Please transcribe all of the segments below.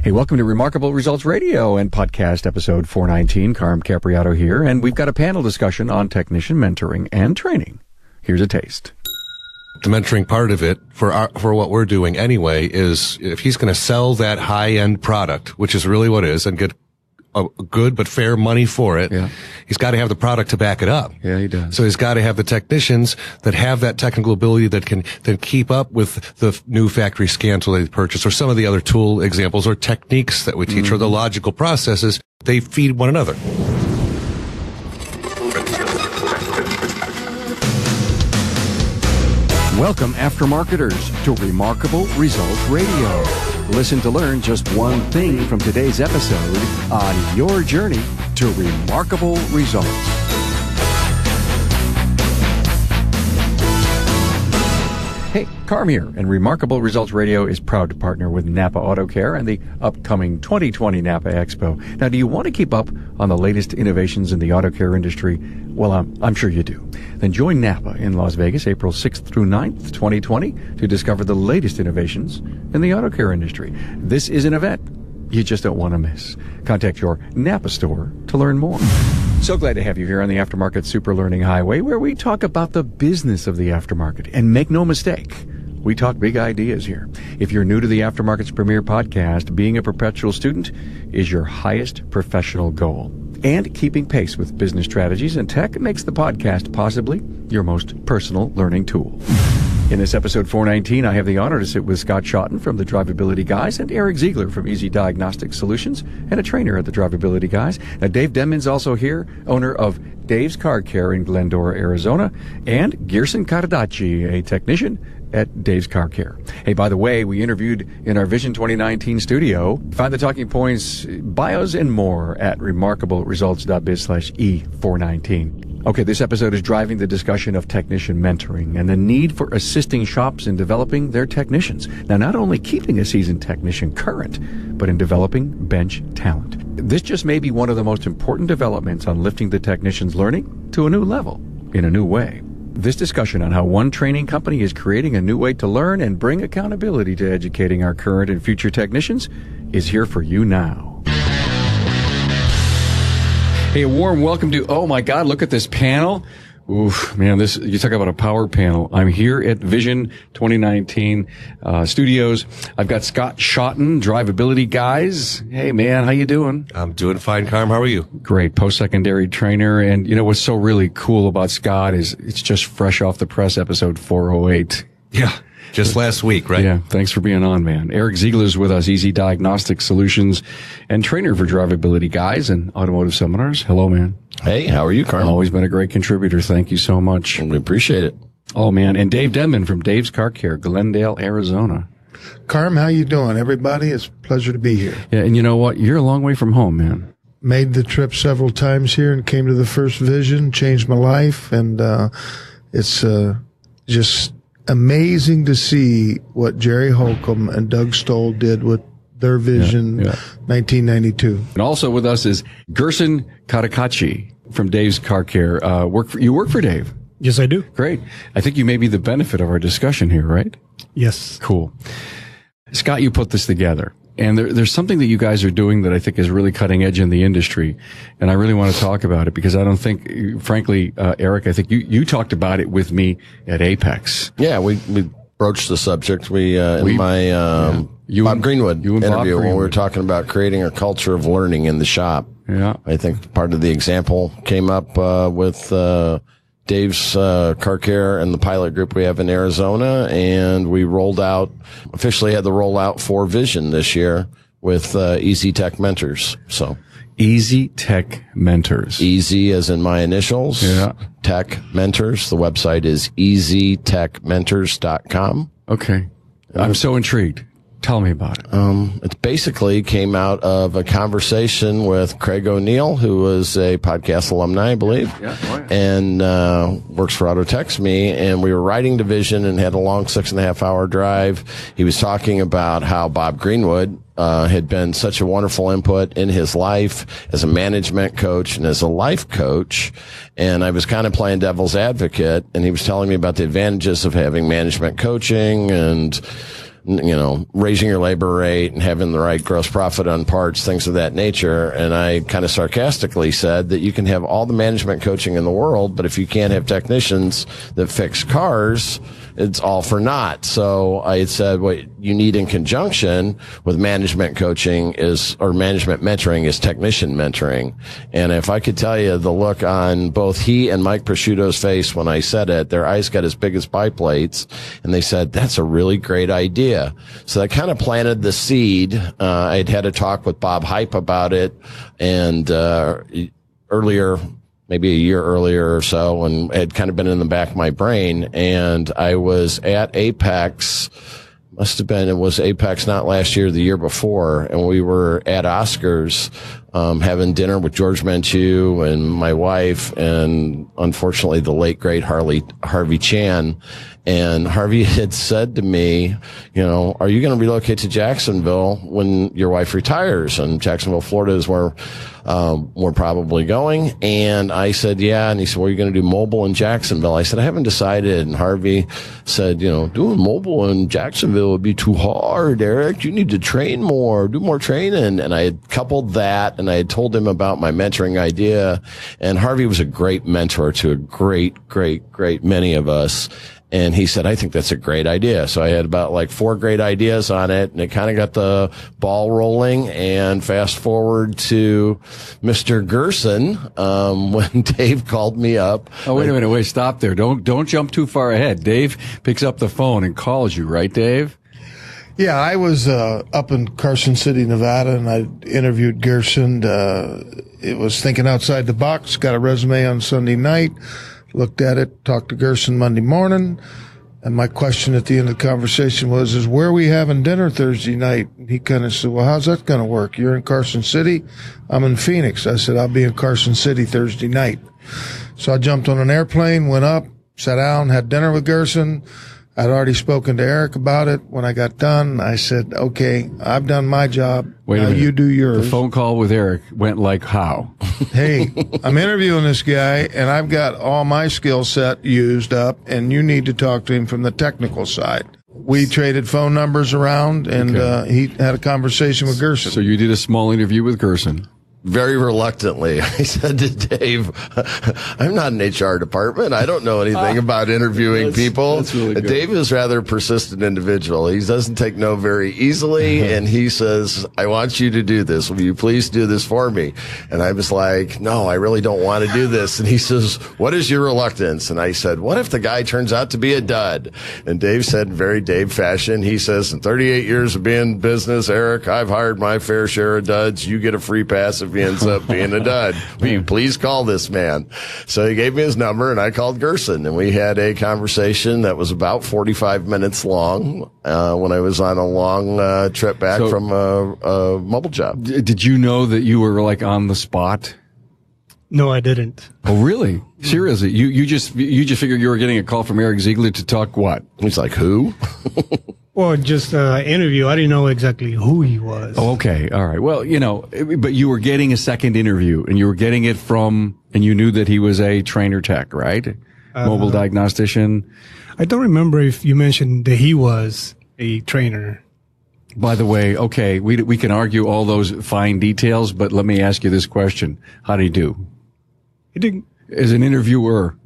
Hey, welcome to Remarkable Results Radio and podcast episode 419. Carm Capriato here, and we've got a panel discussion on technician mentoring and training. Here's a taste. The mentoring part of it for what we're doing anyway is if he's going to sell that high-end product, which is really what it is, and get a good but fair money for it, he's got to have the product to back it up. Yeah, he does. So he's got to have the technicians that have that technical ability that can keep up with the new factory scans that they purchase, or some of the other tool examples or techniques that we teach, or the logical processes. They feed one another. Welcome, aftermarketers, to Remarkable Results Radio. Listen to learn just one thing from today's episode on your journey to remarkable results. Hey, Carm here, and Remarkable Results Radio is proud to partner with Napa Auto Care and the upcoming 2020 Napa Expo. Now, do you want to keep up on the latest innovations in the auto care industry? Well, I'm sure you do. Then join Napa in Las Vegas, April 6th through 9th, 2020, to discover the latest innovations in the auto care industry. This is an event you just don't want to miss. Contact your Napa store to learn more. So glad to have you here on the Aftermarket Super Learning Highway, where we talk about the business of the aftermarket. And make no mistake, we talk big ideas here. If you're new to the Aftermarket's premier podcast, being a perpetual student is your highest professional goal. And keeping pace with business strategies and tech makes the podcast possibly your most personal learning tool. In this episode 419, I have the honor to sit with Scott Shotton from the Driveability Guys and Eric Ziegler from Diagnostic Solutions, and a trainer at the Driveability Guys. Now, Dave Denmon's also here, owner of Dave's Car Care in Glendora, Arizona, and Gerson a technician at Dave's Car Care. Hey, by the way, we interviewed in our Vision 2019 studio. Find the talking points, bios, and more at remarkableresults.biz/E419. Okay, this episode is driving the discussion of technician mentoring and the need for assisting shops in developing their technicians. Now, not only keeping a seasoned technician current, but in developing bench talent. This just may be one of the most important developments on lifting the technician's learning to a new level in a new way. This discussion on how one training company is creating a new way to learn and bring accountability to educating our current and future technicians is here for you now. Hey, a warm welcome to, oh my God, look at this panel. Oof, man, you talk about a power panel. I'm here at Vision 2019 studios. I've got Scott Shotton, Driveability Guys. Hey, man, how you doing? I'm doing fine, Carm. How are you? Great, post-secondary trainer. And you know what's so really cool about Scott is it's just fresh off the press, episode 408. Yeah. Just last week, right? Yeah. Thanks for being on, man. Eric Ziegler's with us, Diagnostic Solutions and trainer for Driveability Guys and automotive seminars. Hello, man. Hey, how are you, Carl? Always been a great contributor. Thank you so much. We appreciate it. Oh, man. And Dave Denmon from Dave's Car Care, Glendale, Arizona. Carm, how you doing, everybody? It's a pleasure to be here. Yeah, and you know what? You're a long way from home, man. Made the trip several times here and came to the first Vision, changed my life, and it's just amazing to see what Jerry Holcomb and Doug Stoll did with their Vision 1992. And also with us is Gerson Carcache from Dave's Car Care. You work for Dave? Yes, I do. Great. I think you may be the benefit of our discussion here, right? Yes. Cool. Scott, you put this together. And there's something that you guys are doing that I think is really cutting edge in the industry. And I really want to talk about it because I don't think, frankly, Eric, I think you talked about it with me at Apex. Yeah, we broached the subject. In my Bob Greenwood interview when we were talking about creating a culture of learning in the shop. Yeah. I think part of the example came up with Dave's Car Care and the pilot group we have in Arizona, and we officially had the rollout for Vision this year with Easy Tech Mentors. So Easy Tech Mentors. Easy as in my initials. Yeah. Tech Mentors. The website is easytechmentors.com. Okay. I'm so intrigued. Tell me about it. It basically came out of a conversation with Craig O'Neill, who was a podcast alumni, I believe, and works for Autotex Me. And we were riding to Vision and had a long 6.5-hour drive. He was talking about how Bob Greenwood had been such a wonderful input in his life as a management coach and as a life coach. And I was kind of playing devil's advocate, and he was telling me about the advantages of having management coaching and raising your labor rate and having the right gross profit on parts, things of that nature. And I kind of sarcastically said that you can have all the management coaching in the world, but if you can't have technicians that fix cars, it's all for naught. So I had said what you need in conjunction with management coaching or management mentoring is technician mentoring. And if I could tell you the look on both he and Mike Prosciutto's face when I said it, their eyes got as big as pie plates, and they said, that's a really great idea. So that kind of planted the seed. I'd had a talk with Bob Hype about it, and earlier, maybe a year earlier or so, and it had kind of been in the back of my brain. And I was at Apex, it was Apex not last year, the year before, and we were at Oscars, having dinner with George Menchu and my wife, and unfortunately the late great Harvey Chan. And Harvey had said to me, are you going to relocate to Jacksonville when your wife retires? And Jacksonville, Florida is where we're probably going. And I said, yeah. And he said, well, you're going to do mobile in Jacksonville. I said, I haven't decided. And Harvey said, doing mobile in Jacksonville would be too hard, Eric. You need to train more, do more training. And I had coupled that, and I had told him about my mentoring idea. And Harvey was a great mentor to a great many of us. And he said, I think that's a great idea. So I had about 4 great ideas on it, and it kind of got the ball rolling. And fast forward to Mr. Gerson, when Dave called me up. Oh, wait a minute. Wait, stop there. Don't jump too far ahead. Dave picks up the phone and calls you, right, Dave? Yeah, I was up in Carson City, Nevada, and I interviewed Gerson. It was thinking outside the box, got a resume on Sunday night. Looked at it, talked to Gerson Monday morning, and my question at the end of the conversation was, where are we having dinner Thursday night? And he kind of said, well, how's that going to work? You're in Carson City? I'm in Phoenix. I said, I'll be in Carson City Thursday night. So I jumped on an airplane, went up, sat down, had dinner with Gerson. I'd already spoken to Eric about it. When I got done, I said, okay, I've done my job. Wait a minute. You do yours. The phone call with Eric went like how? Hey, I'm interviewing this guy, and I've got all my skill set used up, and you need to talk to him from the technical side. We traded phone numbers around, and he had a conversation with Gerson. So you did a small interview with Gerson. Very reluctantly, I said to Dave, I'm not an HR department. I don't know anything about interviewing people. That's really good. Dave is rather a persistent individual. He doesn't take no very easily, and he says, I want you to do this. Will you please do this for me? And I was like, no, I really don't want to do this. And he says, what is your reluctance? And I said, what if the guy turns out to be a dud? And Dave said, in very Dave fashion, he says, in 38 years of being in business, Eric, I've hired my fair share of duds. You get a free pass if he ends up being a dud. Will you please call this man? So he gave me his number, and I called Gerson, and we had a conversation that was about 45 minutes long when I was on a long trip back from a mobile job. Did you know that you were on the spot? No, I didn't. Oh, really? Seriously? You just figured you were getting a call from Eric Ziegler to talk what? He's like, who? Well, just interview. I didn't know exactly who he was. Oh, okay. All right. Well, but you were getting a second interview, and you were getting it and you knew that he was a trainer tech, right? Mobile diagnostician. I don't remember if you mentioned that he was a trainer. By the way, okay, we can argue all those fine details, but let me ask you this question. How did he do? He did. As an interviewer.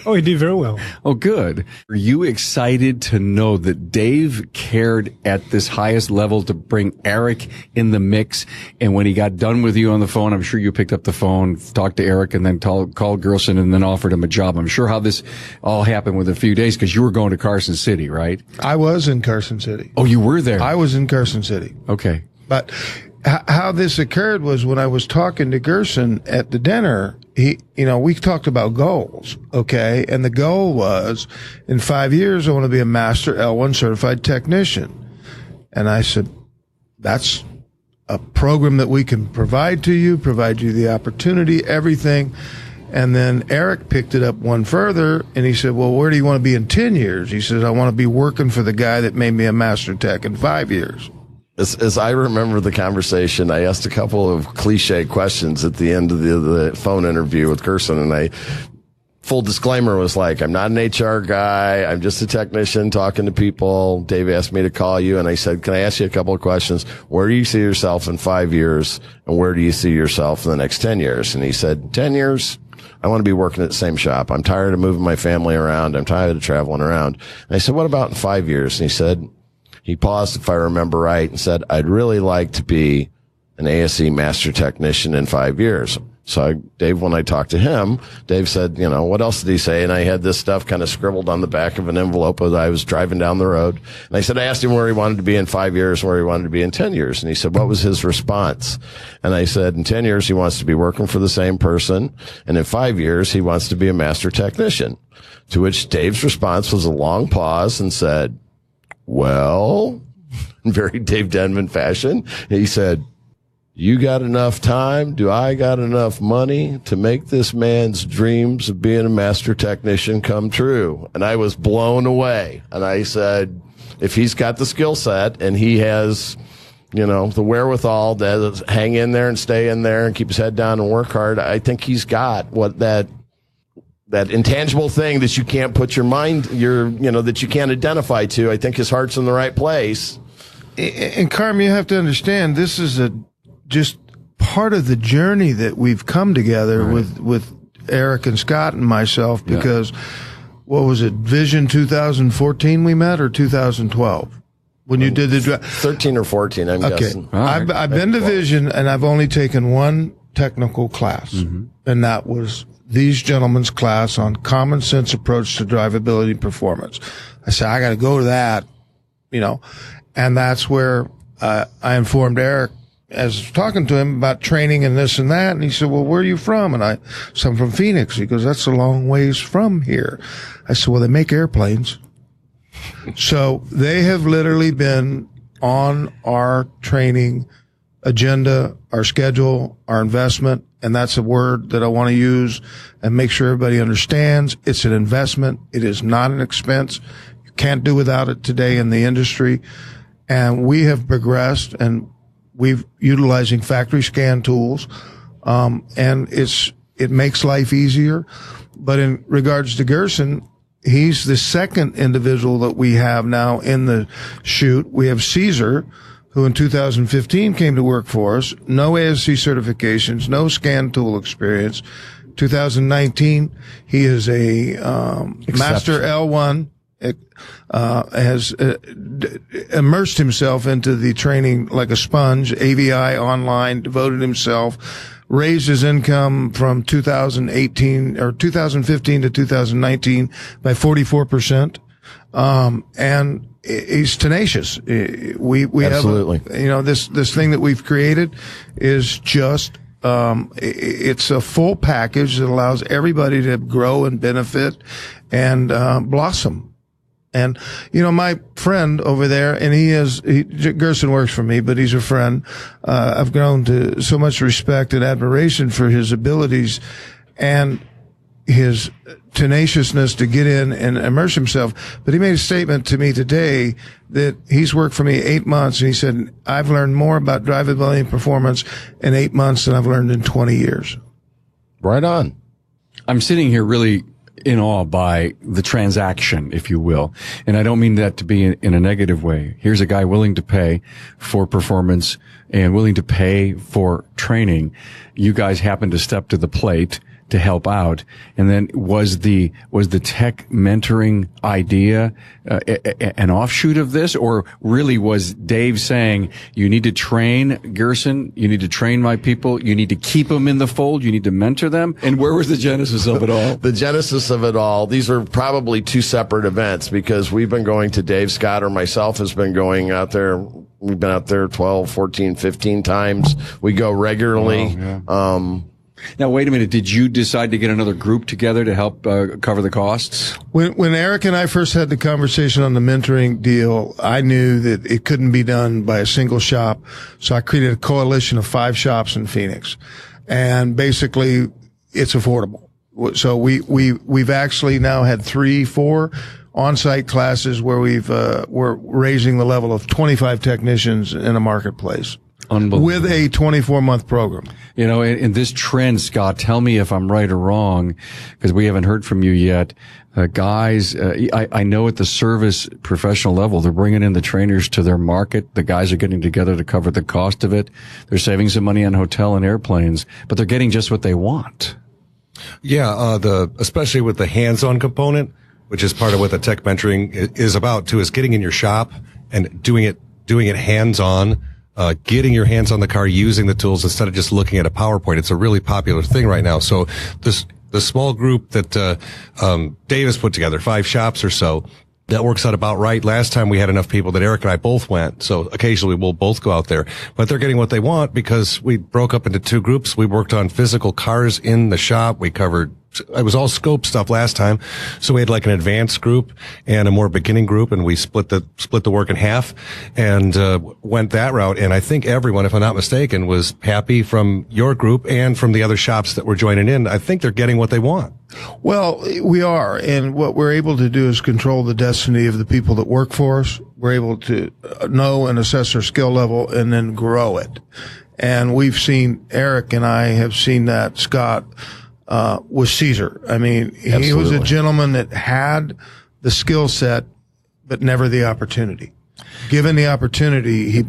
Oh, he did very well. Oh, good. Are you excited to know that Dave cared at this highest level to bring Eric in the mix? And when he got done with you on the phone, I'm sure you picked up the phone, talked to Eric, and then called Gerson and then offered him a job. I'm sure how this all happened within a few days, because you were going to Carson City, right? I was in Carson City. Oh, you were there? I was in Carson City. Okay. But how this occurred was when I was talking to Gerson at the dinner, we talked about goals, okay? And the goal was, in 5 years, I want to be a master L1 certified technician. And I said, that's a program that we can provide you the opportunity, everything. And then Eric picked it up one further, and he said, well, where do you want to be in 10 years? He says, I want to be working for the guy that made me a master tech in 5 years. As I remember the conversation, I asked a couple of cliche questions at the end of the phone interview with Gerson, and I full disclaimer was like, I'm not an HR guy. I'm just a technician talking to people. Dave asked me to call you, and I said, can I ask you a couple of questions? Where do you see yourself in 5 years, and where do you see yourself in the next 10 years? And he said, 10 years, I want to be working at the same shop. I'm tired of moving my family around. I'm tired of traveling around. And I said, what about in 5 years? And he said, he paused, if I remember right, and said, I'd really like to be an ASE master technician in 5 years. So Dave, when I talked to him, Dave said, what else did he say? And I had this stuff kind of scribbled on the back of an envelope as I was driving down the road. And I asked him where he wanted to be in 5 years, where he wanted to be in 10 years. And he said, what was his response? And I said, in 10 years, he wants to be working for the same person. And in 5 years, he wants to be a master technician. To which Dave's response was a long pause and said, well, in very Dave Denmon fashion, he said, you got enough time? Do I got enough money to make this man's dreams of being a master technician come true? And I was blown away. And I said, if he's got the skill set and he has, the wherewithal to hang in there and stay in there and keep his head down and work hard, I think he's got what that intangible thing that you can't put your mind, that you can't identify to. I think his heart's in the right place. And Carm, you have to understand, this is just part of the journey that we've come together with Eric and Scott and myself, because what was it, Vision 2014 we met, or 2012? When you did the 13 or 14, I'm guessing. I've been to Vision, and I've only taken one technical class, and that was these gentlemen's class on common sense approach to drivability performance. I said, I got to go to that, and that's where I informed Eric, as I was talking to him about training and this and that. And he said, well, where are you from? And I said, I'm from Phoenix. He goes, that's a long ways from here. I said, well, they make airplanes. So they have literally been on our training agenda, our schedule, our investment. And that's a word that I want to use and make sure everybody understands. It's an investment. It is not an expense. You can't do without it today in the industry. And we have progressed, and we've utilizing factory scan tools, and it makes life easier. But in regards to Gerson, he's the second individual that we have now in the chute. We have Caesar, who in 2015 came to work for us. No ASC certifications, no scan tool experience. 2019, he is a Master L1. Has immersed himself into the training like a sponge, AVI online, devoted himself, raised his income from 2015 to 2019 by 44%. And he's tenacious. We Absolutely. have, this thing that we've created is just, it's a full package that allows everybody to grow and benefit and, blossom. And, my friend over there, and Gerson works for me, but he's a friend. I've grown to so much respect and admiration for his abilities and his tenaciousness to get in and immerse himself. But he made a statement to me today that he's worked for me 8 months, and he said, I've learned more about drivability and performance in 8 months than I've learned in 20 years. Right on. I'm sitting here really in awe by the transaction, if you will. And I don't mean that to be in a negative way. Here's a guy willing to pay for performance and willing to pay for training. You guys happen to step to the plate to help out. And then was the tech mentoring idea an offshoot of this, or really was Dave saying, you need to train Gerson, you need to train my people, you need to keep them in the fold, you need to mentor them? And where was the genesis of it all? The genesis of it all, these are probably two separate events, because we've been going to Dave, Scott, or myself has been going out there. We've been out there 12, 14, 15 times. We go regularly. Oh, yeah. Now, wait a minute. Did you decide to get another group together to help cover the costs? When Eric and I first had the conversation on the mentoring deal, I knew that it couldn't be done by a single shop. So I created a coalition of 5 shops in Phoenix. And basically, it's affordable. So we've actually now had 3-4 on-site classes where we're raising the level of 25 technicians in a marketplace. Unbelievable. with a 24-month program. You know, in this trend, Scott, tell me if I'm right or wrong, because we haven't heard from you yet. Guys, I know at the service professional level, they're bringing in the trainers to their market. The guys are getting together to cover the cost of it. They're saving some money on hotel and airplanes, but they're getting just what they want. Yeah, especially with the hands-on component, which is part of what the tech mentoring is about too, is getting in your shop and doing it hands-on, getting your hands on the car, using the tools instead of just looking at a PowerPoint. It's a really popular thing right now. So the small group that Davis put together, 5 shops or so, that works out about right. Last time we had enough people that Eric and I both went, so occasionally we'll both go out there. But they're getting what they want because we broke up into 2 groups. We worked on physical cars in the shop. We covered, it was all scope stuff last time. So we had like an advanced group and a more beginning group, and we split the work in half and went that route. And I think everyone, if I'm not mistaken, was happy from your group and from the other shops that were joining in. I think they're getting what they want. Well, we are, and what we're able to do is control the destiny of the people that work for us. We're able to know and assess their skill level and then grow it. And we've seen, Eric and I have seen that, Scott, with Caesar. I mean, he was a gentleman that had the skill set, but never the opportunity. Given the opportunity, he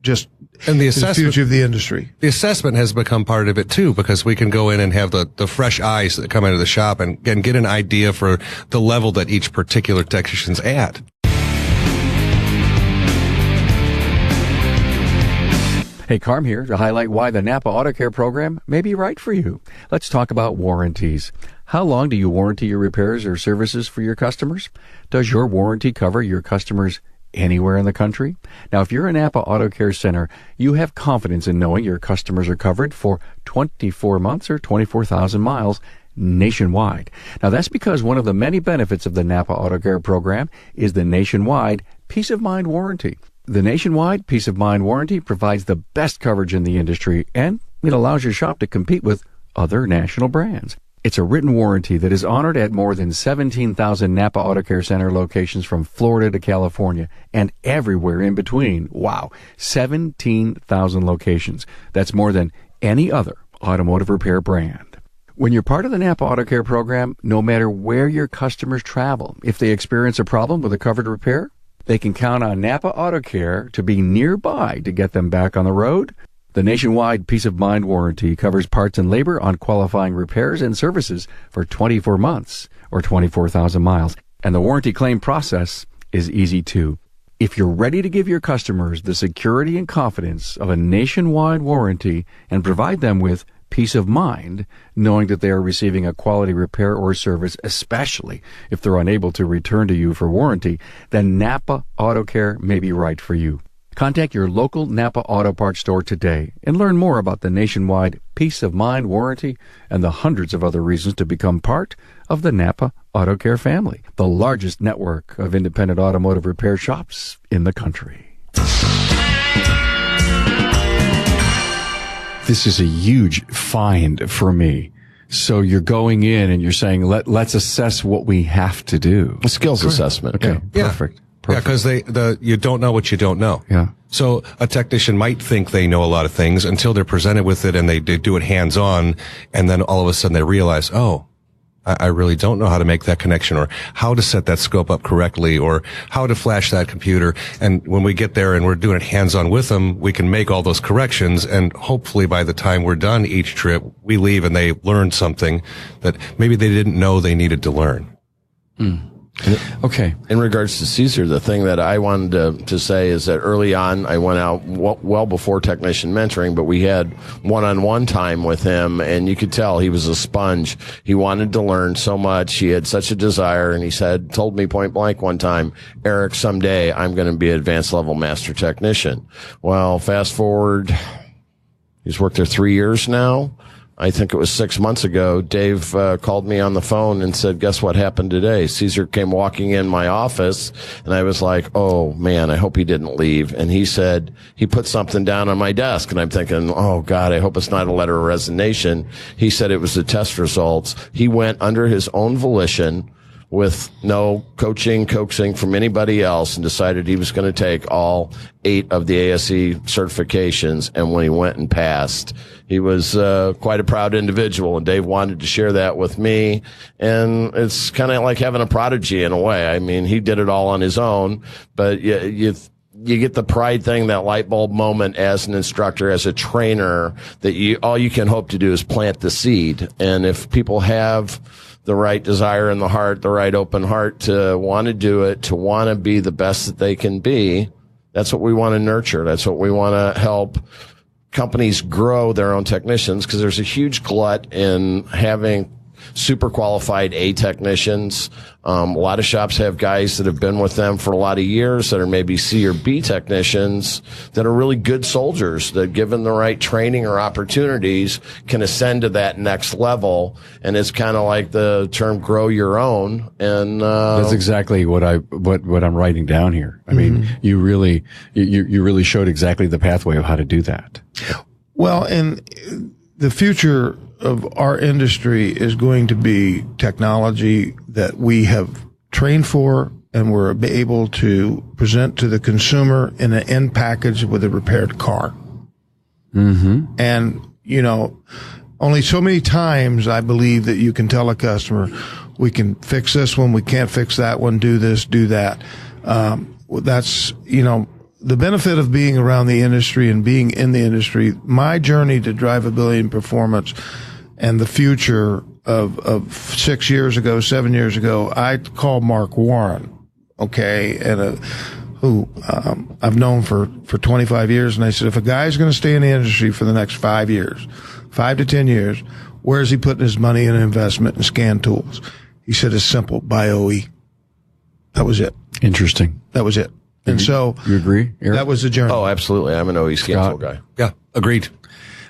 just, and the future of the industry. The assessment has become part of it too, because we can go in and have the fresh eyes that come into the shop and get an idea for the level that each particular technician's at. Hey, Carm here to highlight why the Napa Auto Care program may be right for you. Let's talk about warranties. How long do you warranty your repairs or services for your customers? Does your warranty cover your customers anywhere in the country? Now, if you're a Napa Auto Care Center, you have confidence in knowing your customers are covered for 24 months or 24,000 miles nationwide. Now, that's because one of the many benefits of the Napa Auto Care program is the nationwide Peace of Mind warranty. The nationwide Peace of Mind warranty provides the best coverage in the industry, and it allows your shop to compete with other national brands. It's a written warranty that is honored at more than 17,000 Napa Auto Care Center locations from Florida to California and everywhere in between. Wow, 17,000 locations. That's more than any other automotive repair brand. When you're part of the Napa Auto Care program, no matter where your customers travel, if they experience a problem with a covered repair, they can count on Napa Auto Care to be nearby to get them back on the road. The nationwide Peace of Mind warranty covers parts and labor on qualifying repairs and services for 24 months or 24,000 miles. And the warranty claim process is easy too. If you're ready to give your customers the security and confidence of a nationwide warranty and provide them with peace of mind, knowing that they are receiving a quality repair or service, especially if they're unable to return to you for warranty, then Napa Auto Care may be right for you. Contact your local Napa Auto Parts store today and learn more about the nationwide Peace of Mind warranty and the hundreds of other reasons to become part of the Napa Auto Care family, the largest network of independent automotive repair shops in the country. This is a huge find for me. So you're going in and you're saying, let's assess what we have to do. A skills assessment. Okay, Yeah. perfect. Yeah, because you don't know what you don't know. Yeah. So a technician might think they know a lot of things until they're presented with it and they do it hands-on, and then all of a sudden they realize, oh, I really don't know how to make that connection, or how to set that scope up correctly, or how to flash that computer. And when we get there and we're doing it hands-on with them, we can make all those corrections, and hopefully by the time we're done each trip, we leave and they learned something that maybe they didn't know they needed to learn. Okay. In regards to Caesar, the thing that I wanted to say is that early on, I went out well before technician mentoring, but we had one-on-one time with him, and you could tell he was a sponge. He wanted to learn so much. He had such a desire, and he told me point blank one time, Eric, someday I'm going to be an advanced level master technician. Well, fast forward, he's worked there 3 years now. I think it was 6 months ago, Dave called me on the phone and said, guess what happened today? Caesar came walking in my office, and I was like, oh, man, I hope he didn't leave. And he said, he put something down on my desk, and I'm thinking, oh, God, I hope it's not a letter of resignation. He said it was the test results. He went under his own volition, with no coaxing from anybody else, and decided he was going to take all 8 of the ASE certifications. And when he went and passed, he was quite a proud individual, and Dave wanted to share that with me. And it's kind of like having a prodigy in a way. I mean, he did it all on his own, but you get the pride thing, that light bulb moment as an instructor, as a trainer, that all you can hope to do is plant the seed. And if people have the right desire in the heart, the right open heart to want to do it, to want to be the best that they can be, that's what we want to nurture. That's what we want to help companies grow their own technicians, because there's a huge glut in having super qualified A technicians. A lot of shops have guys that have been with them for a lot of years that are maybe C or B technicians that are really good soldiers that, given the right training or opportunities, can ascend to that next level. And it's kind of like the term "grow your own." And that's exactly what I'm writing down here. I mean, you really showed exactly the pathway of how to do that. Well, and the future of our industry is going to be technology that we have trained for and we're able to present to the consumer in an end package with a repaired car. And, only so many times I believe that you can tell a customer, we can fix this one, we can't fix that one, do this, do that. That's, the benefit of being around the industry and being in the industry. My journey to drivability and performance and the future of 6 years ago, 7 years ago, I called Mark Warren, okay, and who I've known for 25 years, and I said, if a guy's going to stay in the industry for the next 5 years, 5 to 10 years, where is he putting his money in investment in scan tools? He said, it's simple, buy OE. That was it. Interesting. That was it. And so you agree, Eric? That was the journey. Oh, absolutely. I'm an OE scan tool guy. Yeah, agreed.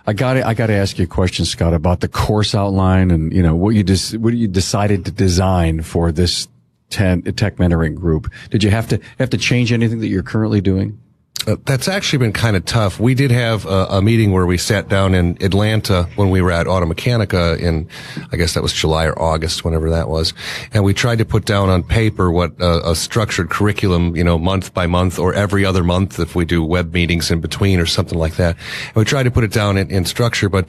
I got to ask you a question, Scott, about the course outline and, what you decided to design for this tech mentoring group. Did you have to change anything that you're currently doing? That's actually been kind of tough. We did have a meeting where we sat down in Atlanta when we were at Automechanica in, I guess that was July or August, whenever that was. And we tried to put down on paper what a structured curriculum, month by month or every other month if we do web meetings in between or something like that. And we tried to put it down in structure, but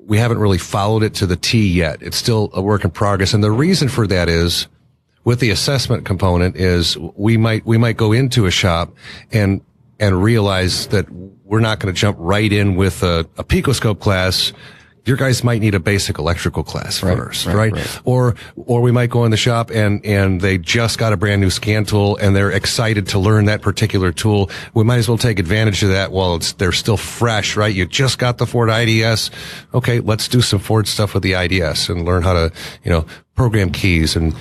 we haven't really followed it to the T yet. It's still a work in progress. And the reason for that is, with the assessment component, is we might go into a shop and realize that we're not going to jump right in with a picoscope class. Your guys might need a basic electrical class first, right? Or we might go in the shop and they just got a brand new scan tool and they're excited to learn that particular tool. We might as well take advantage of that while they're still fresh, right? You just got the Ford IDS. Okay, let's do some Ford stuff with the IDS and learn how to, program keys and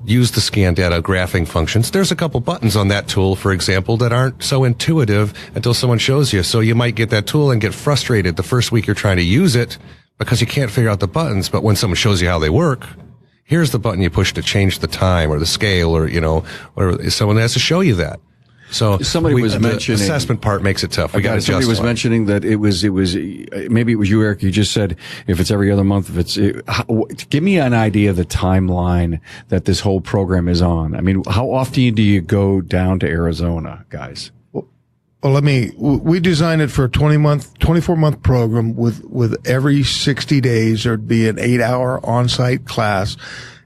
use the scan data graphing functions. There's a couple buttons on that tool, for example, that aren't so intuitive until someone shows you. So you might get that tool and get frustrated the first week you're trying to use it because you can't figure out the buttons. But when someone shows you how they work, here's the button you push to change the time or the scale or, whatever. Someone has to show you that. So somebody was mentioning the assessment part makes it tough. We got to somebody was mentioning that it was maybe it was you, Eric. You just said if it's every other month, give me an idea of the timeline that this whole program is on. I mean, how often do you go down to Arizona, guys? Well, we designed it for a 24-month program with every 60 days there'd be an 8-hour on-site class,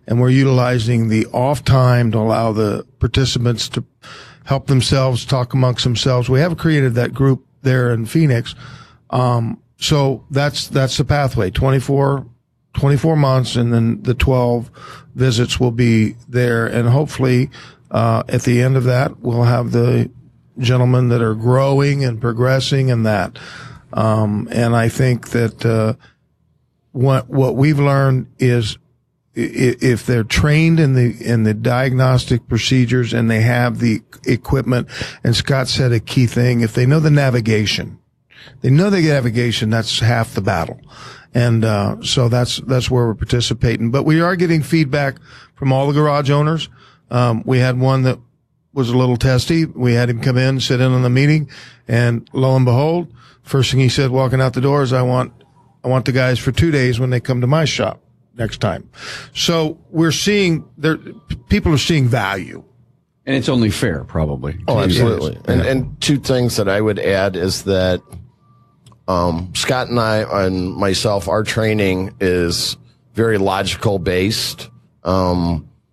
and we're utilizing the off time to allow the participants to help themselves, talk amongst themselves. We have created that group there in Phoenix. So that's the pathway, 24 months, and then the 12 visits will be there. And hopefully, at the end of that, we'll have the gentlemen that are growing and progressing in that. And I think that, what we've learned is, if they're trained in the diagnostic procedures and they have the equipment, and Scott said a key thing, if they know the navigation, that's half the battle. And, so that's where we're participating. But we are getting feedback from all the garage owners. We had one that was a little testy. We had him come in, sit in on the meeting, and lo and behold, first thing he said walking out the door is, I want the guys for 2 days when they come to my shop. next time. So we're seeing people are seeing value. And it's only fair, probably. Oh, absolutely. And two things that I would add is that Scott and I and myself, our training is very logical based.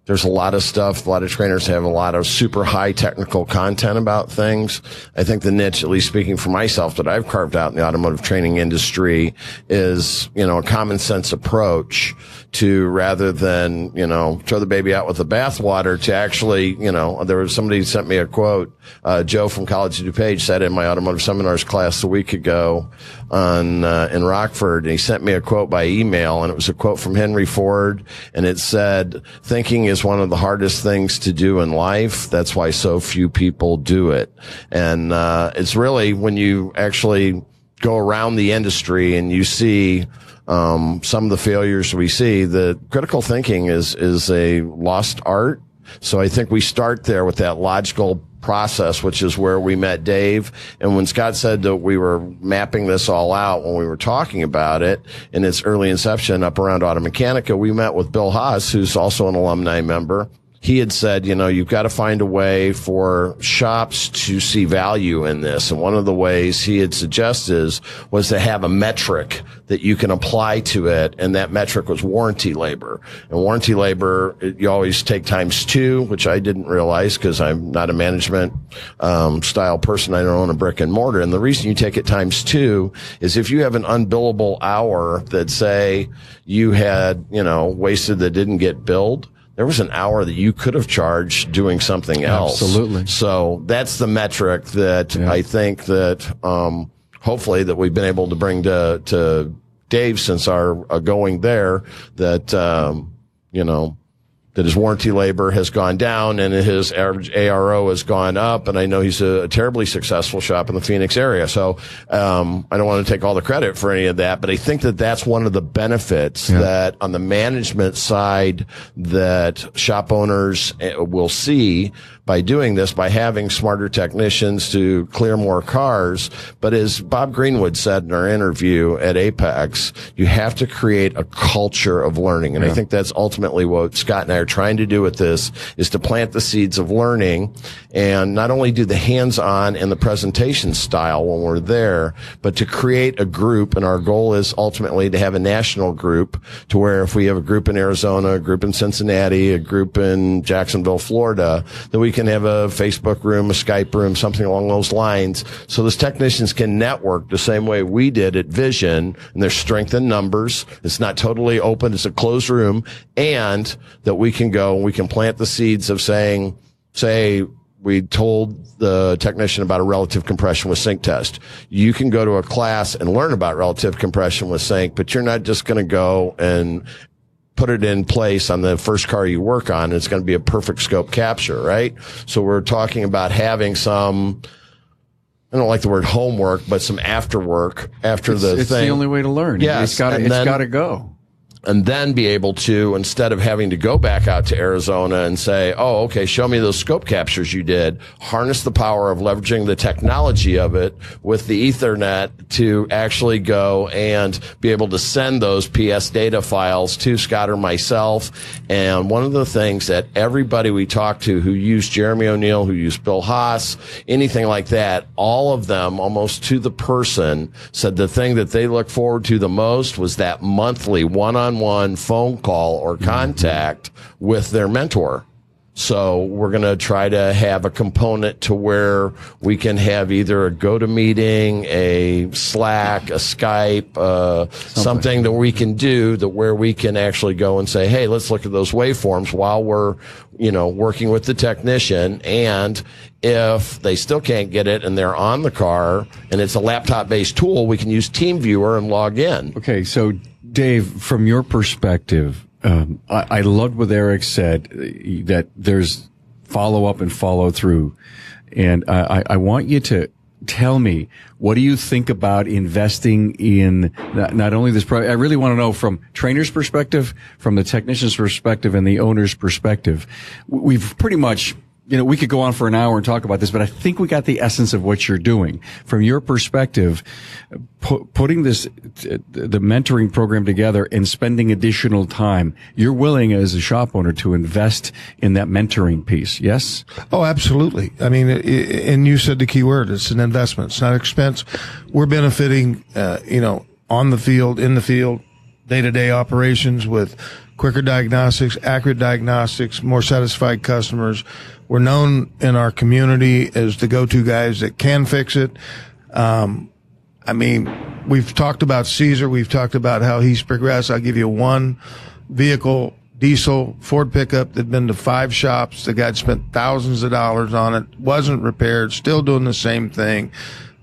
There's a lot of stuff. A lot of trainers have a lot of super high technical content about things. I think the niche, at least speaking for myself, that I've carved out in the automotive training industry is, a common sense approach to, rather than, throw the baby out with the bathwater, to actually, there was somebody sent me a quote. Joe from College of DuPage said in my automotive seminars class a week ago in Rockford, and he sent me a quote by email, and it was a quote from Henry Ford, and it said, "Thinking is one of the hardest things to do in life. That's why so few people do it." And it's really, when you actually go around the industry and you see some of the failures we see, the critical thinking is a lost art. So I think we start there with that logical process, which is where we met Dave. And when Scott said that we were mapping this all out when we were talking about it in its early inception up around Auto Mechanica, we met with Bill Haas, who's also an alumni member. He had said, you've got to find a way for shops to see value in this. And one of the ways he had suggested was to have a metric that you can apply to it. And that metric was warranty labor. And warranty labor, you always take times 2, which I didn't realize because I'm not a management style person. I don't own a brick and mortar. And the reason you take it times 2 is if you have an unbillable hour that, say, you had, wasted that didn't get billed, there was an hour that you could have charged doing something else. Absolutely. So that's the metric that I think that hopefully that we've been able to bring to Dave since our going there, that that his warranty labor has gone down and his average ARO has gone up. And I know he's a terribly successful shop in the Phoenix area. So I don't want to take all the credit for any of that, but I think that that's one of the benefits that on the management side that shop owners will see by doing this, by having smarter technicians to clear more cars. But as Bob Greenwood said in our interview at Apex, you have to create a culture of learning. And I think that's ultimately what Scott and I are trying to do with this, is to plant the seeds of learning and not only do the hands-on and the presentation style when we're there, but to create a group. And our goal is ultimately to have a national group, to where if we have a group in Arizona, a group in Cincinnati, a group in Jacksonville, Florida, that we can have a Facebook room, a Skype room, something along those lines, so those technicians can network the same way we did at Vision. And there's strength in numbers. It's not totally open. It's a closed room. And that we can go and we can plant the seeds of saying, say, we told the technician about a relative compression with sync test. You can go to a class and learn about relative compression with sync, but you're not just going to go and put it in place on the first car you work on. It's going to be a perfect scope capture, right? So we're talking about having some, I don't like the word homework, but some after work after the thing. It's the only way to learn. Yes, it's got to go. And then be able to, instead of having to go back out to Arizona and say, oh, okay, show me those scope captures you did, harness the power of leveraging the technology of it with the Ethernet to actually go and be able to send those PS data files to Scott or myself. And one of the things that everybody we talked to who used Jeremy O'Neill, who used Bill Haas, anything like that, all of them, almost to the person, said the thing that they look forward to the most was that monthly one-on-one phone call or contact with their mentor. So we're going to try to have a component to where we can have either a GoToMeeting, a Slack, a Skype, something that we can do that where we can actually go and say, hey, let's look at those waveforms while we're, working with the technician. And if they still can't get it and they're on the car and it's a laptop-based tool, we can use TeamViewer and log in. Okay, so Dave, from your perspective, I loved what Eric said, that there's follow up and follow through. And I want you to tell me, what do you think about investing in not only this product? I really want to know from trainer's perspective, from the technician's perspective, and the owner's perspective. We've pretty much we could go on for an hour and talk about this, but I think we got the essence of what you're doing. From your perspective, putting the mentoring program together and spending additional time, you're willing as a shop owner to invest in that mentoring piece, yes? Oh, absolutely. I mean, and you said the key word, it's an investment. It's not expense. We're benefiting, on the field, in the field, day-to-day operations with quicker diagnostics, accurate diagnostics, more satisfied customers. We're known in our community as the go-to guys that can fix it. We've talked about Caesar. We've talked about how he's progressed. I'll give you one vehicle, diesel, Ford pickup that'd been to 5 shops. The guy spent thousands of dollars on it, wasn't repaired, still doing the same thing.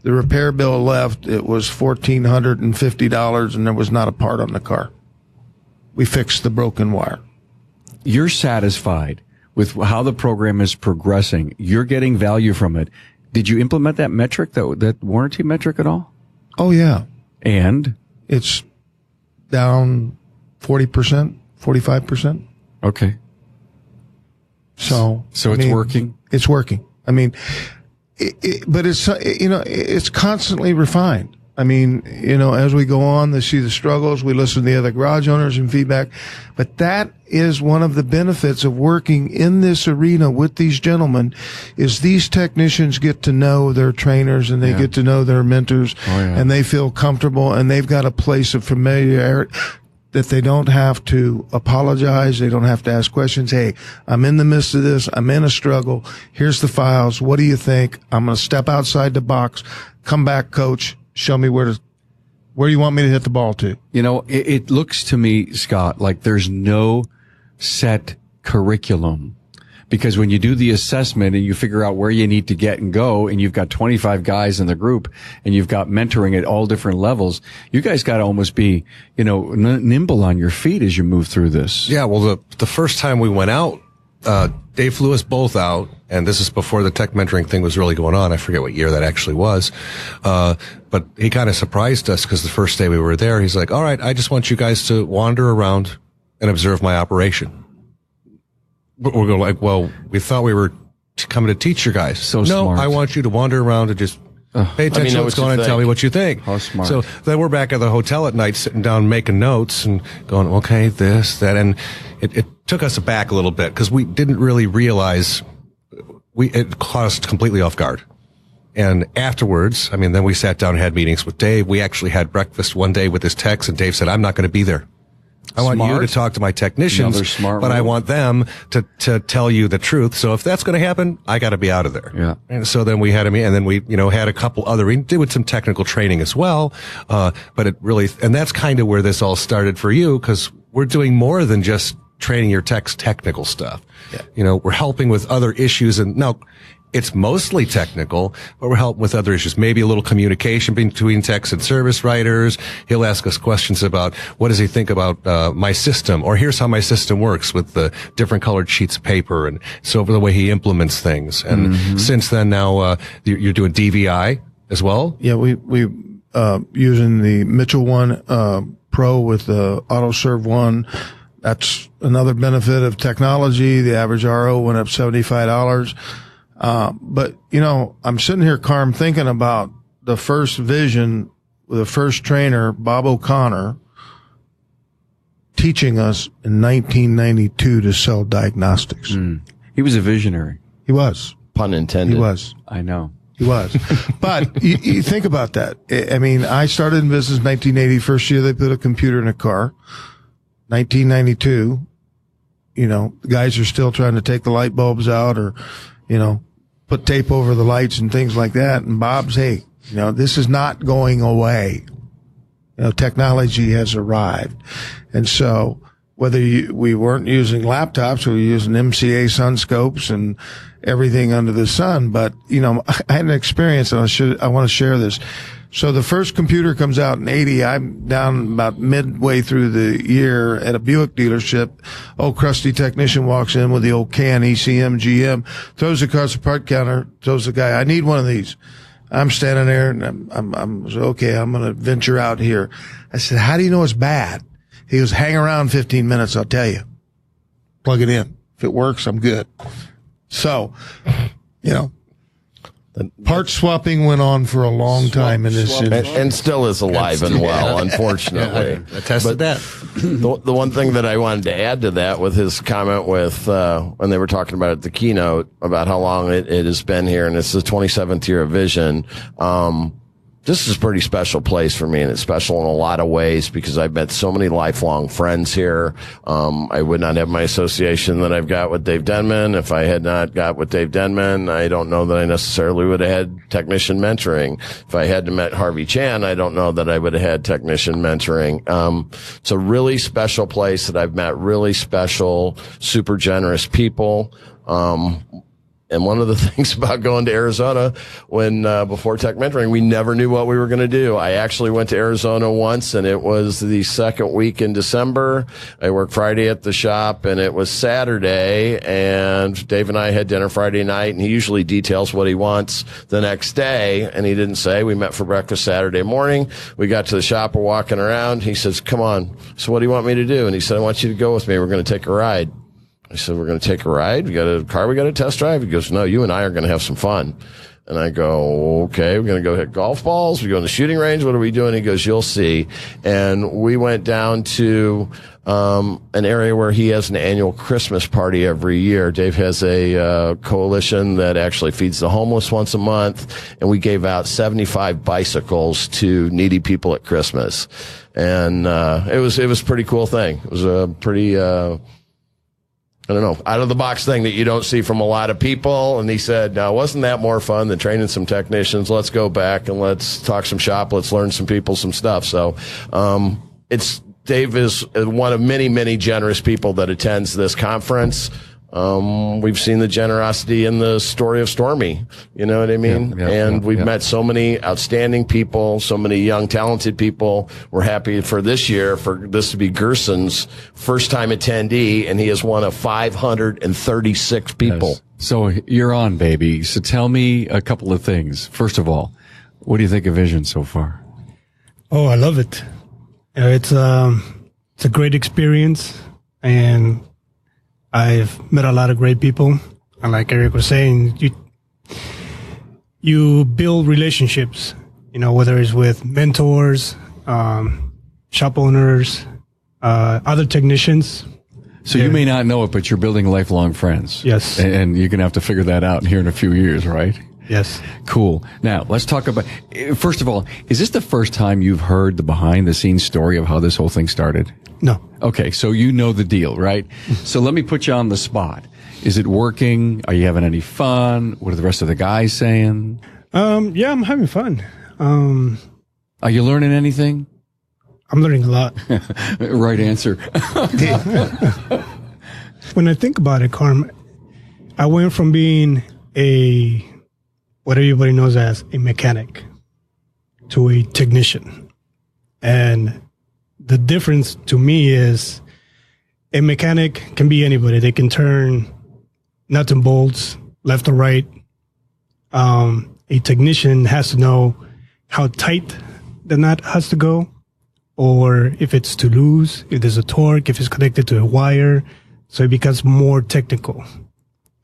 The repair bill left, it was $1,450, and there was not a part on the car. We fixed the broken wire. You're satisfied with how the program is progressing. You're getting value from it. Did you implement that metric, that warranty metric at all? Oh, yeah. And? It's down 40%, 45%. Okay. So it's working? It's working. I mean, but it's constantly refined. I mean, as we go on, they see the struggles. We listen to the other garage owners and feedback. But that is one of the benefits of working in this arena with these gentlemen is these technicians get to know their trainers and they get to know their mentors and they feel comfortable and they've got a place of familiarity that they don't have to apologize. They don't have to ask questions. Hey, I'm in the midst of this. I'm in a struggle. Here's the files. What do you think? I'm going to step outside the box. Come back, coach. Show me where you want me to hit the ball to. It looks to me, Scott, like there's no set curriculum, because when you do the assessment and you figure out where you need to get and go, and you've got 25 guys in the group and you've got mentoring at all different levels, you guys got to almost be, nimble on your feet as you move through this. Yeah. Well, the first time we went out, Dave flew us both out, and this is before the tech mentoring thing was really going on. I forget what year that actually was. But he kind of surprised us because the first day we were there, he's like, all right, I just want you guys to wander around and observe my operation. But we're going like, well, we thought we were coming to teach you guys. So smart. No, I want you to wander around and just pay attention to what's going on and tell me what you think. How smart. So then we're back at the hotel at night sitting down making notes and going, okay, this, that. And it took us aback a little bit because we didn't really realize it caught us completely off guard. And afterwards, then we sat down and had meetings with Dave. We actually had breakfast one day with his techs, and Dave said, I'm not going to be there. I want you to talk to my technicians, but I want them to tell you the truth. So if that's going to happen, I got to be out of there. Yeah. And so then we had him, and then we, had a couple we did with some technical training as well. But it really, and that's kind of where this all started for you, because we're doing more than just training your tech's technical stuff. Yeah. We're helping with other issues, and now it's mostly technical, but we're helping with other issues. Maybe a little communication between techs and service writers. He'll ask us questions about what does he think about my system, or here's how my system works with the different colored sheets of paper, and so over the way he implements things. And since then, now you're doing DVI as well. Yeah, we using the Mitchell One Pro with the AutoServe One. That's another benefit of technology. The average RO went up $75. But I'm sitting here, Carm, thinking about the first vision with the first trainer, Bob O'Connor, teaching us in 1992 to sell diagnostics. He was a visionary. He was. Pun intended. He was. I know. He was. But you think about that. I started in business in 1980. First year they put a computer in a car. 1992, the guys are still trying to take the light bulbs out or, put tape over the lights and things like that. And Bob's, hey, this is not going away. Technology has arrived. And so whether we weren't using laptops, we were using MCA sun scopes and everything under the sun. But, I had an experience, and I want to share this. So the first computer comes out in 80. I'm down about midway through the year at a Buick dealership. Old crusty technician walks in with the old can ECM GM, throws it across the part counter, tells the guy, I need one of these. I'm standing there and I'm okay, I'm going to venture out here. I said, how do you know it's bad? He goes, hang around 15 minutes. I'll tell you. Plug it in. If it works, I'm good. So, part swapping went on for a long time in this industry. And still is alive and well, unfortunately. Attested that. The one thing that I wanted to add to that with his comment with, when they were talking about at the keynote about how long it has been here, and it's the 27th year of Vision, this is a pretty special place for me, and it's special in a lot of ways because I've met so many lifelong friends here. I would not have my association that I've got with Dave Denmon. If I had not got with Dave Denmon, I don't know that I necessarily would have had technician mentoring. If I hadn't met Harvey Chan, I don't know that I would have had technician mentoring. It's a really special place that I've met really special, super generous people. And one of the things about going to Arizona when, before tech mentoring, we never knew what we were going to do. I actually went to Arizona once, and it was the second week in December. I worked Friday at the shop, and it was Saturday, and Dave and I had dinner Friday night, and he usually details what he wants the next day, and he didn't say. We met for breakfast Saturday morning. We got to the shop, we're walking around. He says, "Come on. So what do you want me to do?" And he said, "I want you to go with me. We're going to take a ride." I said, "We're going to take a ride? We got a car we got to test drive?" He goes, "No, you and I are going to have some fun." And I go, "Okay, we're going to go hit golf balls. We go in the shooting range. What are we doing?" He goes, "You'll see." And we went down to an area where he has an annual Christmas party every year. Dave has a coalition that actually feeds the homeless once a month, and we gave out 75 bicycles to needy people at Christmas. And it was a pretty cool thing. It was a pretty I don't know, out of the box thing that you don't see from a lot of people. And he said, "Now, wasn't that more fun than training some technicians? Let's go back and let's talk some shop. Let's learn some people, some stuff." So, Dave is one of many, many generous people that attends this conference. We've seen the generosity in the story of Stormy. You know what I mean? We've met so many outstanding people, so many young, talented people. We're happy for this year for this to be Gerson's first time attendee, and he is one of 536 people. Yes. So you're on, baby. So tell me a couple of things. First of all, what do you think of Vision so far? Oh, I love it. It's a great experience, and I've met a lot of great people. And like Eric was saying, you build relationships, whether it's with mentors, shop owners, other technicians. So you may not know it, but you're building lifelong friends. Yes. And you're going to have to figure that out here in a few years, right? Yes. Cool. Now, let's talk about, first of all, is this the first time you've heard the behind-the-scenes story of how this whole thing started? No. Okay, so you know the deal, right? So let me put you on the spot. Is it working? Are you having any fun? What are the rest of the guys saying? Yeah, I'm having fun. Are you learning anything? I'm learning a lot. Right answer. When I think about it, Carm, I went from being what everybody knows as a mechanic to a technician. And the difference to me is a mechanic can be anybody. They can turn nuts and bolts left or right. A technician has to know how tight the nut has to go, or if it's too loose, if there's a torque, if it's connected to a wire. So it becomes more technical,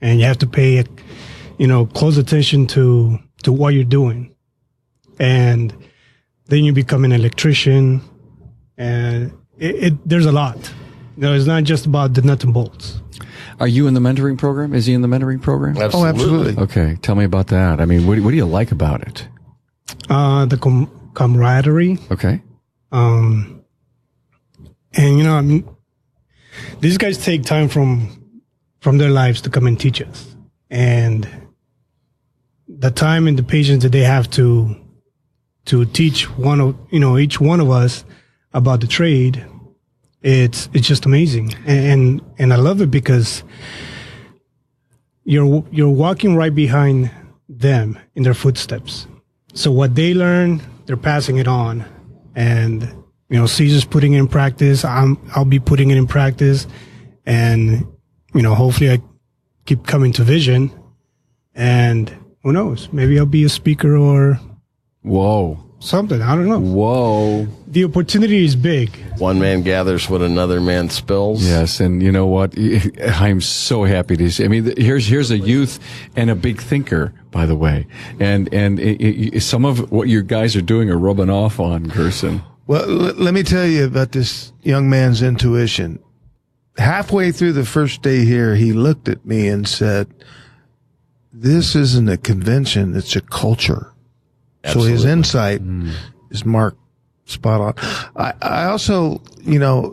and you have to pay close attention to what you're doing. And then you become an electrician, and there's a lot. It's not just about the nuts and bolts. Are you in the mentoring program? Is he in the mentoring program? Absolutely. Oh, absolutely. Okay, tell me about that. I mean, what do you like about it? The camaraderie. Okay. And these guys take time from their lives to come and teach us, and the time and the patience that they have to teach each one of us about the trade, it's just amazing. And I love it because you're walking right behind them in their footsteps. So what they learn, they're passing it on. And, Caesar's putting it in practice. I'll be putting it in practice. And, hopefully I keep coming to Vision. And who knows, maybe I'll be a speaker or... Whoa. something. I don't know. Whoa. The opportunity is big. One man gathers what another man spills. Yes, and you know what? I'm so happy to see. I mean, here's a youth and a big thinker, by the way, and some of what you guys are doing are rubbing off on Gerson. Well, let me tell you about this young man's intuition. Halfway through the first day here, he looked at me and said, "This isn't a convention; it's a culture." Absolutely. So his insight is marked spot on. I also,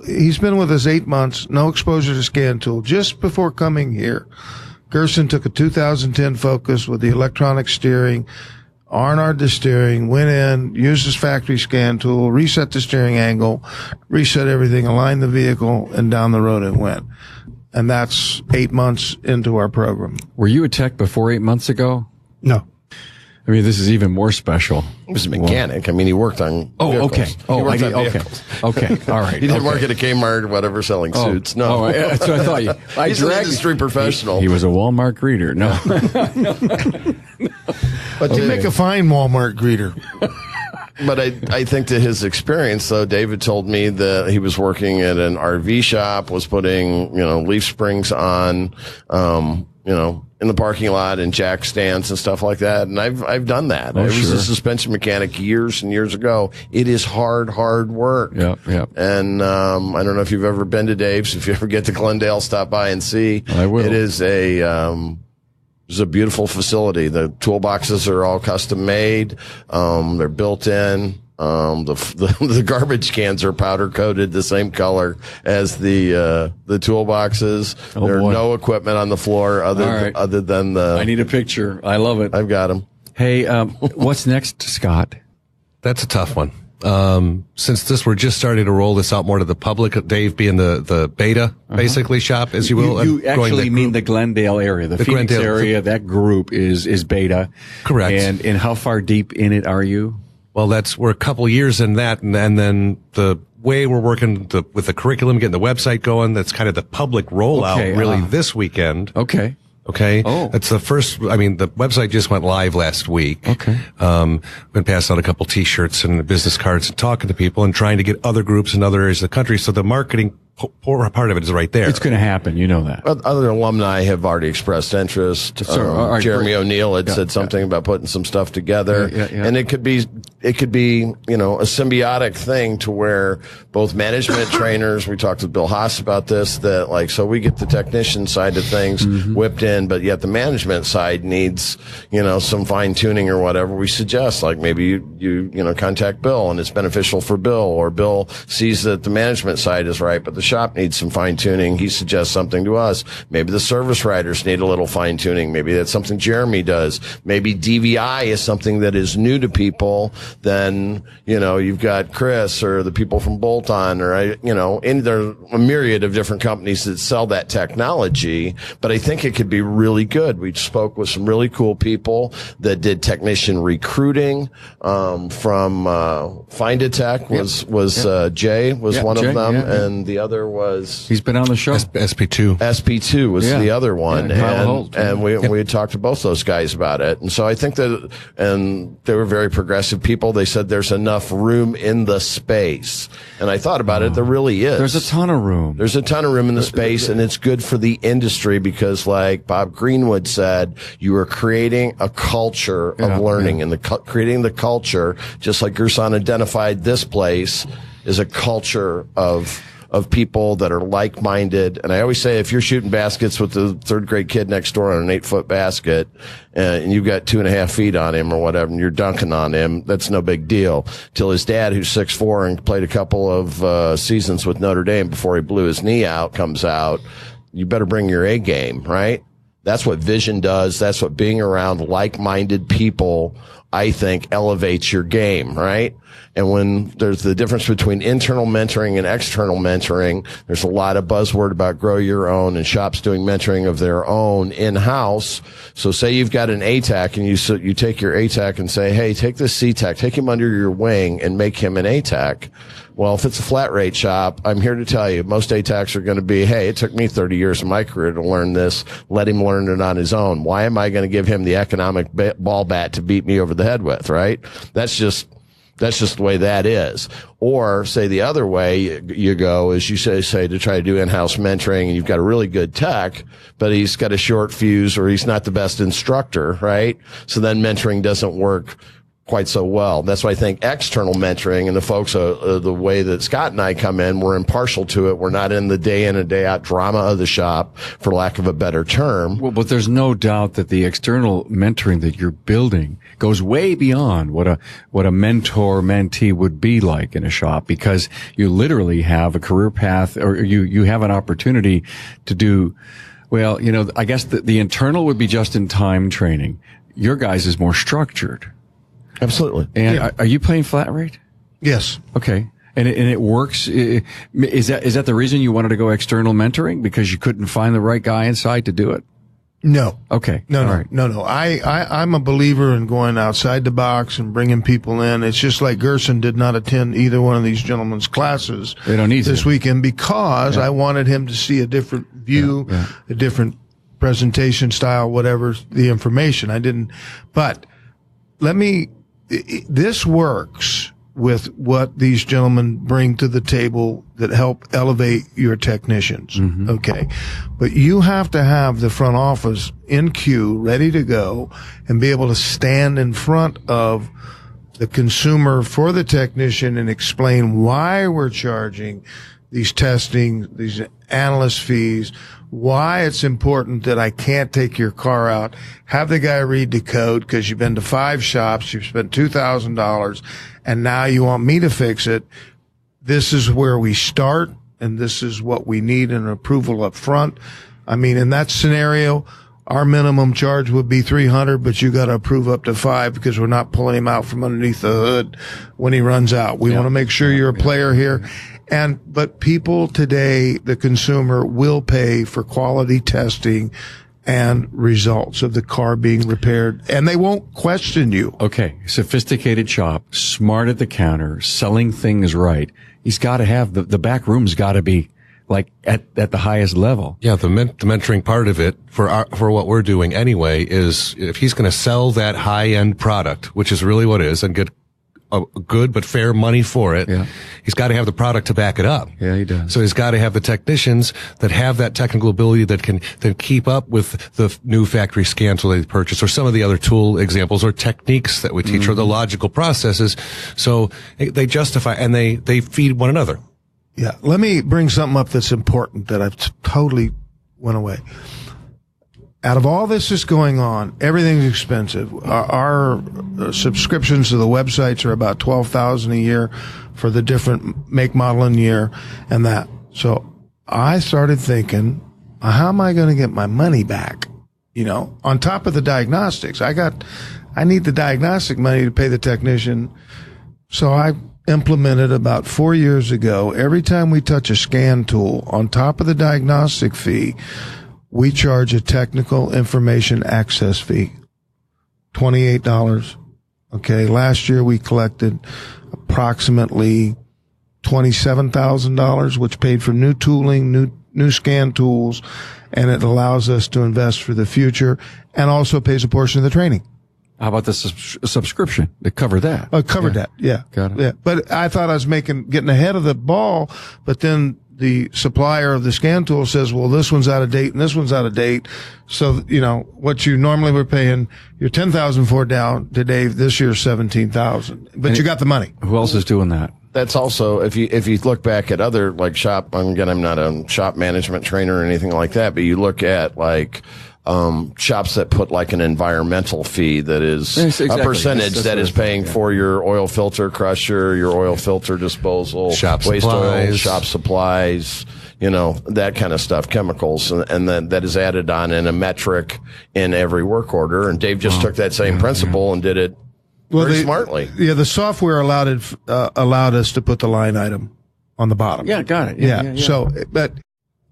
he's been with us 8 months, no exposure to scan tool. Just before coming here, Gerson took a 2010 Focus with the electronic steering, R&R'd the steering, went in, used his factory scan tool, reset the steering angle, reset everything, aligned the vehicle, and down the road it went. And that's 8 months into our program. Were you a tech before 8 months ago? No. I mean, this is even more special. He was a mechanic. I mean, he worked on vehicles. Okay. He worked on vehicles. Okay. All right. He didn't work at a Kmart or whatever selling suits. No. That's what I thought. He's an industry professional. He was a Walmart greeter. No. But you make a fine Walmart greeter. But I think to his experience, though, David told me that he was working at an RV shop, was putting, leaf springs on, in the parking lot and jack stands and stuff like that. And I've done that. I was a suspension mechanic years and years ago. It is hard work. Yeah. And, I don't know if you've ever been to Dave's. If you ever get to Glendale, stop by and see. I will. It is it's a beautiful facility. The toolboxes are all custom made. They're built in. The garbage cans are powder coated the same color as the toolboxes. There are no equipment on the floor other than the. I need a picture. I love it. I've got them. Hey, what's next, Scott? That's a tough one. Since we're just starting to roll this out more to the public, Dave being the beta, basically shop, as you will. You actually mean the Glendale area, the Phoenix Glendale area, that group is beta. Correct. And how far deep in it are you? Well, we're a couple years in that, and then the way we're working with the curriculum, getting the website going, that's kind of the public rollout this weekend. Okay. Oh. That's the first, the website just went live last week. Okay. Been passing out a couple t-shirts and business cards and talking to people and trying to get other groups in other areas of the country. So the marketing part of it is right there. It's going to happen. You know that. Other alumni have already expressed interest. Jeremy O'Neill had said something about putting some stuff together. Yeah. And it could be, a symbiotic thing to where both management trainers, we talked with Bill Haas about this, that so we get the technician side of things whipped in, but yet the management side needs, some fine tuning or whatever. We suggest maybe you contact Bill and it's beneficial for Bill, or Bill sees that the management side is right, but the shop needs some fine tuning. He suggests something to us. Maybe the service writers need a little fine tuning. Maybe that's something Jeremy does. Maybe DVI is something that is new to people. Then, you've got Chris or the people from Bolt-On or, there's a myriad of different companies that sell that technology, but I think it could be really good. We spoke with some really cool people that did technician recruiting, from, Find a Tech Jay was one of them. And the other was, he's been on the show. SP2. SP2 was the other one. And we had talked to both those guys about it. And so I think and they were very progressive people. They said there's enough room in the space. And I thought about it. There really is. There's a ton of room. There's a ton of room in the space, and it's good for the industry because, like Bob Greenwood said, you are creating a culture of learning, and creating the culture, just like Gerson identified this place, is a culture of people that are like-minded. And I always say, if you're shooting baskets with the third grade kid next door on an 8-foot basket, and you've got 2.5 feet on him or whatever, and you're dunking on him, that's no big deal. Till his dad, who's 6'4" and played a couple of seasons with Notre Dame before he blew his knee out, comes out, you better bring your A game, right? That's what vision does. That's what being around like-minded people, I think, elevates your game, right? And when there's the difference between internal mentoring and external mentoring, there's a lot of buzzword about grow your own, and shops doing mentoring of their own in-house. So say you've got an ATAC and you take your ATAC and say, hey, take this CTAC, take him under your wing and make him an ATAC. Well, if it's a flat rate shop, I'm here to tell you, most ATACs are going to be, hey, it took me 30 years of my career to learn this. Let him learn it on his own. Why am I going to give him the economic ball bat to beat me over the head with, right? That's That's just the way that is. Or say the other way you go is you say to try to do in-house mentoring and you've got a really good tech, but he's got a short fuse or he's not the best instructor, right? So then mentoring doesn't work quite so well. That's why I think external mentoring and the folks, the way that Scott and I come in, we're impartial to it. We're not in the day in and day out drama of the shop, for lack of a better term. Well, but there's no doubt that the external mentoring that you're building goes way beyond what a mentor-mentee would be like in a shop, because you literally have a career path, or you have an opportunity to do, well, I guess the internal would be just-in-time training. Your guys is more structured. Absolutely. And are you playing flat rate? Yes. Okay. And it works. Is that the reason you wanted to go external mentoring? Because you couldn't find the right guy inside to do it? No. Okay. No. All right. No. I'm a believer in going outside the box and bringing people in. It's just like Gerson did not attend either one of these gentlemen's classes They don't need this weekend because I wanted him to see a different view, a different presentation style, whatever the information. I didn't, but this works with what these gentlemen bring to the table that help elevate your technicians. Mm-hmm. Okay. But you have to have the front office in queue, ready to go, and be able to stand in front of the consumer for the technician and explain why we're charging these testing, these analyst fees, why it's important that I can't take your car out, have the guy read the code because you've been to 5 shops, you've spent $2,000, and now you want me to fix it. This is where we start, and this is what we need an approval up front. I mean, in that scenario, our minimum charge would be $300, but you got to approve up to $5 because we're not pulling him out from underneath the hood when he runs out. We want to make sure you're a player here. But people today, the consumer will pay for quality testing and results of the car being repaired, and they won't question you. Okay. Sophisticated shop, smart at the counter, selling things right. He's got to have the back room's got to be like at the highest level. Yeah. The mentoring part of it for what we're doing anyway is if he's going to sell that high end product, which is really what it is, and get a good but fair money for it, he's got to have the product to back it up. Yeah, he does. So he's got to have the technicians that have that technical ability that can keep up with the new factory scan tool they purchase, or some of the other tool examples or techniques that we teach, or the logical processes. So they justify and they feed one another. Yeah. Let me bring something up that's important that I've totally went away. Out of all this is going on, everything's expensive. Our subscriptions to the websites are about $12,000 a year for the different make, model, and year, and that. So I started thinking, how am I going to get my money back? On top of the diagnostics, I need the diagnostic money to pay the technician. So I implemented about 4 years ago, every time we touch a scan tool, on top of the diagnostic fee, we charge a technical information access fee, $28. Okay. Last year we collected approximately $27,000, which paid for new tooling, new scan tools, and it allows us to invest for the future and also pays a portion of the training. How about the subscription to cover that? Covered that. Yeah. Got it. Yeah. But I thought I was getting ahead of the ball, but then the supplier of the scan tool says, well, this one's out of date and this one's out of date. So, what you normally were paying your $10,000 for down today, this year's $17,000, but you got the money. Who else is doing that? That's also, if you look back at other like shop, again, I'm not a shop management trainer or anything like that, but you look at like, shops that put like an environmental fee that is a percentage that is paying for your oil filter crusher, your oil filter disposal, shop waste supplies. oil, shop supplies, that kind of stuff, chemicals, and then that is added on in a metric in every work order. And Dave just took that same principle and did it very smartly. Yeah, the software allowed us to put the line item on the bottom. Yeah, got it. Yeah. So, but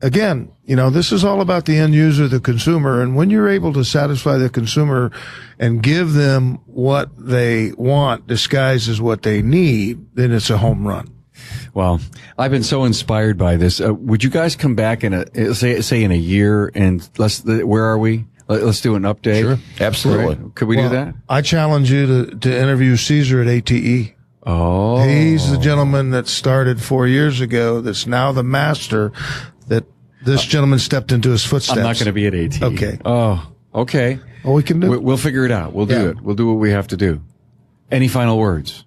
again, this is all about the end user, the consumer. And when you're able to satisfy the consumer and give them what they want disguised as what they need, then it's a home run. Well, I've been so inspired by this. Would you guys come back in say in a year and where are we? Let's do an update. Sure. Absolutely. Right. Could we do that? I challenge you to interview Caesar at ATE. Oh. He's the gentleman that started 4 years ago that's now the master that this gentleman stepped into his footsteps. I'm not going to be at AT. Okay. Oh, okay. Well, we can do We'll figure it out. We'll do it. We'll do what we have to do. Any final words?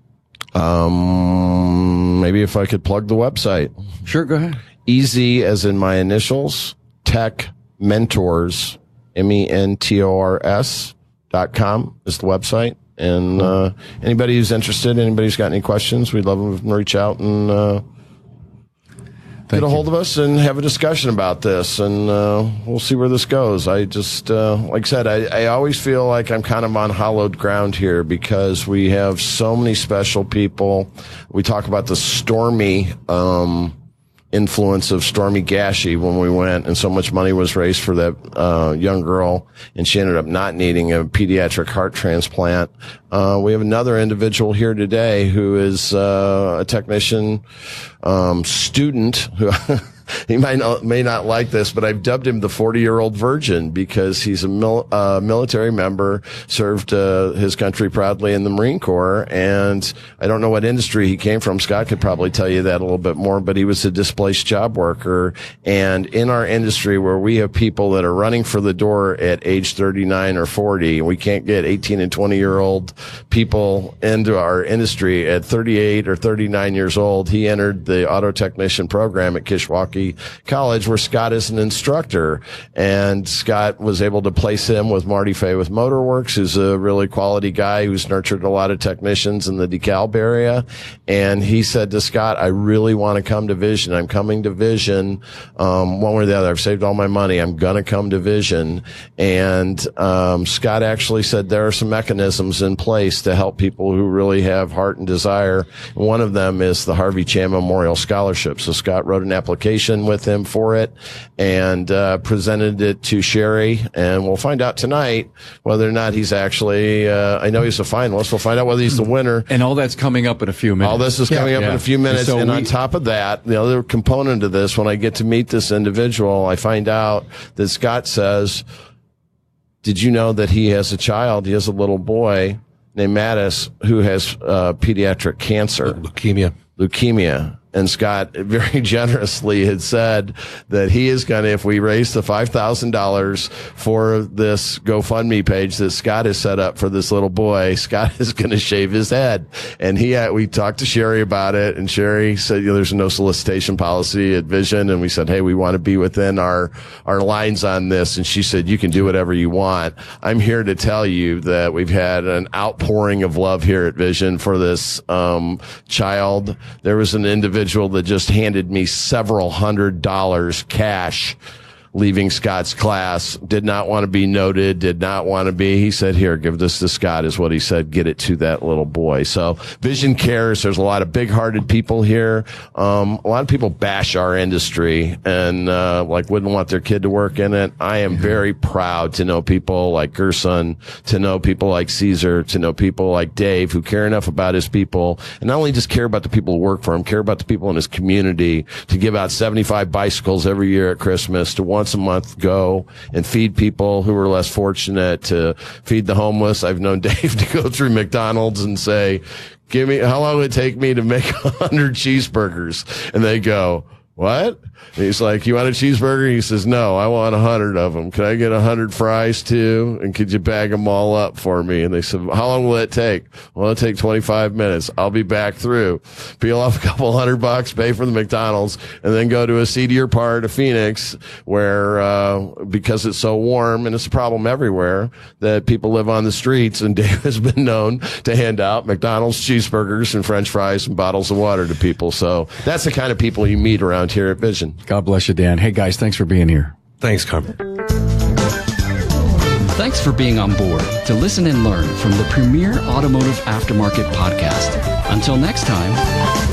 Maybe if I could plug the website. Sure, go ahead. Easy as in my initials, Tech Mentors, mentors.com is the website. And anybody who's interested, anybody who's got any questions, we'd love them to reach out and get a hold of us and have a discussion about this. And we'll see where this goes. I just, like I said, I always feel like I'm kind of on hallowed ground here because we have so many special people. We talk about the Stormy influence of Stormy Gashi when we went, and so much money was raised for that young girl, and she ended up not needing a pediatric heart transplant. We have another individual here today who is a technician student who he may not like this, but I've dubbed him the 40-year-old virgin because he's a military member, served his country proudly in the Marine Corps, and I don't know what industry he came from. Scott could probably tell you that a little bit more, but he was a displaced job worker. And in our industry where we have people that are running for the door at age 39 or 40, and we can't get 18 and 20-year-old people into our industry at 38 or 39 years old, he entered the auto technician program at Kishwaukee College, where Scott is an instructor, and Scott was able to place him with Marty Fay with Motorworks, who's a really quality guy who's nurtured a lot of technicians in the DeKalb area. And he said to Scott, I really want to come to Vision. I'm coming to Vision, one way or the other. I've saved all my money. I'm going to come to Vision. And Scott actually said there are some mechanisms in place to help people who really have heart and desire. One of them is the Harvey Chan Memorial Scholarship. So Scott wrote an application with him for it and presented it to Sherry, and we'll find out tonight whether or not he's actually I know he's a finalist. We'll find out whether he's the winner. And all that's coming up in a few minutes. All this is coming up in a few minutes. So and on top of that, the other component of this, when I get to meet this individual, I find out that Scott says, did you know that he has a child? He has a little boy named Mattis who has pediatric cancer. Leukemia. And Scott very generously had said that he is going to, if we raise the $5,000 for this GoFundMe page that Scott has set up for this little boy, Scott is going to shave his head. And we talked to Sherry about it, and Sherry said, there's no solicitation policy at Vision. And we said, hey, we want to be within our lines on this. And she said, you can do whatever you want. I'm here to tell you that we've had an outpouring of love here at Vision for this child. There was an individual that just handed me several $100s cash leaving Scott's class, did not want to be noted, he said, here, give this to Scott, is what he said, get it to that little boy. So Vision cares. There's a lot of big-hearted people here. A lot of people bash our industry and wouldn't want their kid to work in it. I am very proud to know people like Gerson, to know people like Caesar, to know people like Dave who care enough about his people, and not only just care about the people who work for him, care about the people in his community, to give out 75 bicycles every year at Christmas, to once a month go and feed people who are less fortunate, to feed the homeless. I've known Dave to go through McDonald's and say, how long would it take me to make 100 cheeseburgers? And they go, what? And he's like, you want a cheeseburger? He says, no, I want 100 of them. Can I get 100 fries too? And could you bag them all up for me? And they said, how long will it take? Well, it'll take 25 minutes. I'll be back through. Peel off a couple $100, pay for the McDonald's, and then go to a seedier part of Phoenix where, because it's so warm and it's a problem everywhere, that people live on the streets, and Dave has been known to hand out McDonald's cheeseburgers and French fries and bottles of water to people. So that's the kind of people you meet around here at Vision. God bless you, Dan. Hey, guys, thanks for being here. Thanks, Carmen. Thanks for being on board to listen and learn from the premier automotive aftermarket podcast. Until next time.